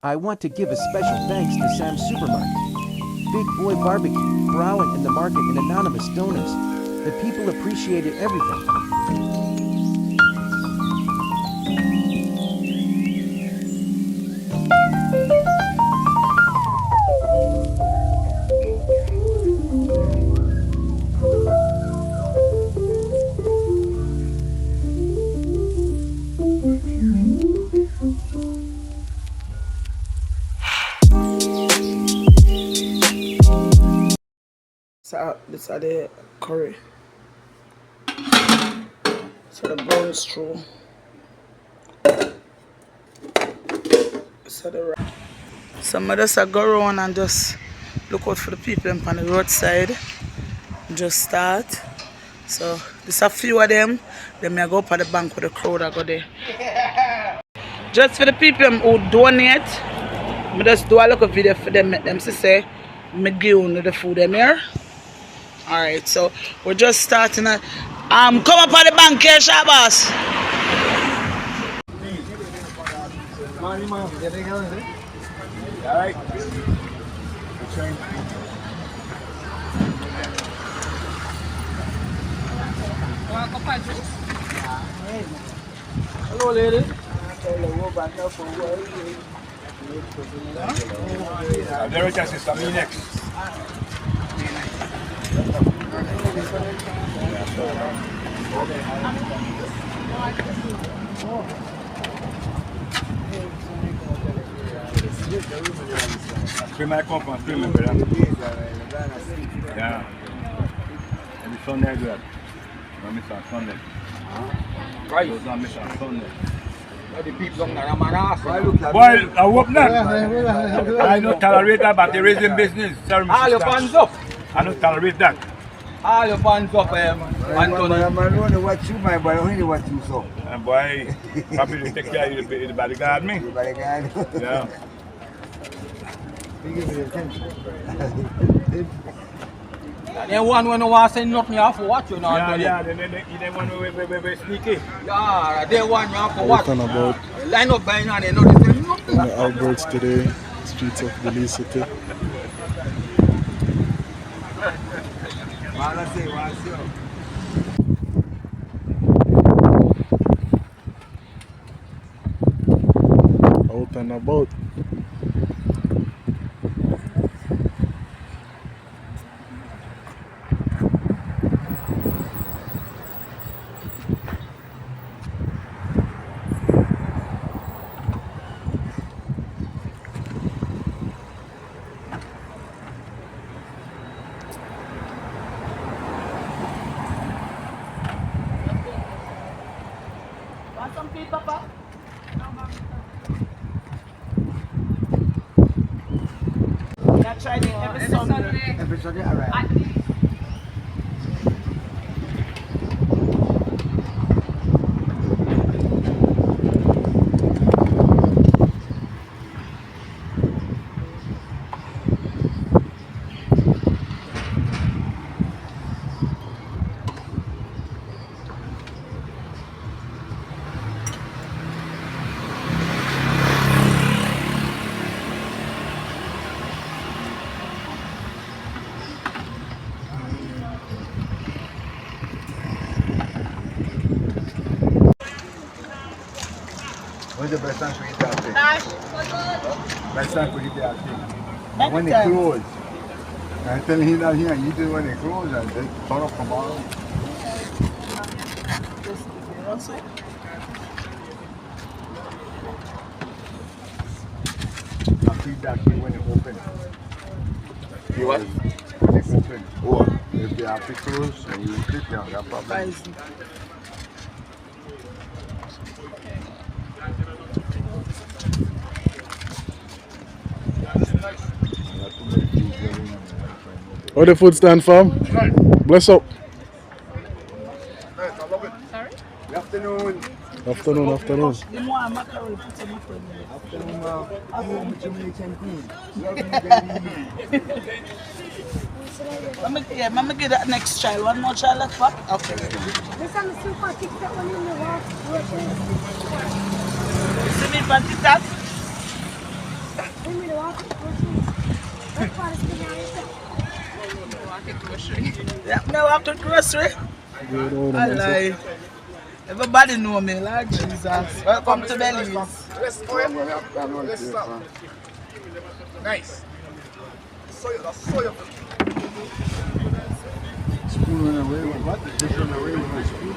I want to give a special thanks to Sam's Supermarket, Big Boy Barbecue, Browen in the Market, and anonymous donors. The people appreciated everything. So this are the curry. So the brown straw. So the rice. Some of us are go around and just look out for the people on the roadside. Just start. So there's a few of them. Then I go up at the bank with the crowd I go there. Just for the people who donate, I just do a little video for them, make them say, I give you the food them here. Alright, so we're just starting at come up at the bank here, Shabbos. Alright. Hello lady. There it is, sister. Me next. Film my company, film my brother. Yeah. And the Sunday do that. I miss on Sunday. Right. Those are miss on Sunday. The people don't know my ass. Boy, I hope not. I don't tolerate that, but there is in business. Sorry, Mr. All your hands up. I don't tolerate that. All your hands up, Anthony. I don't know what you my boy, only what you saw. And boy, probably take care of the bodyguard me. Bodyguard. Yeah. He give me the attention. Then one when no one say nothing, you have to watch, you know. Yeah, they want to sneaky. Yeah, they want you have to watch. Talking about Line up by now, they know they say nothing. on the outbreaks today, streets of Belize City. Out and about. Want some tea, Papa? Yeah, try it every Sunday. Every Sunday, all right. When's the best time for you to have thing? Best time for you to have thing? When they close. I'm telling him that here, you do when they close and they turn up tomorrow. I feedback you when they open. You what? When they open. Or if they have to close and you sit down, that's problem. How the food stand, fam? Bless up. Sorry? Good afternoon. Afternoon. The more macaroni, put some macaroni. Afternoon, I'm Jamaican queen. Mama give that next child. One more child left, Pop? Okay. This one is super thick, that one in the wall. See me, but that? me to walk the groceries. That's why it's been out. Yeah, me walk to the grocery. Good old I man. lie. Everybody know me, like Jesus. Welcome to Belize. Nice. Spoon away with what? Just run away with my spoon.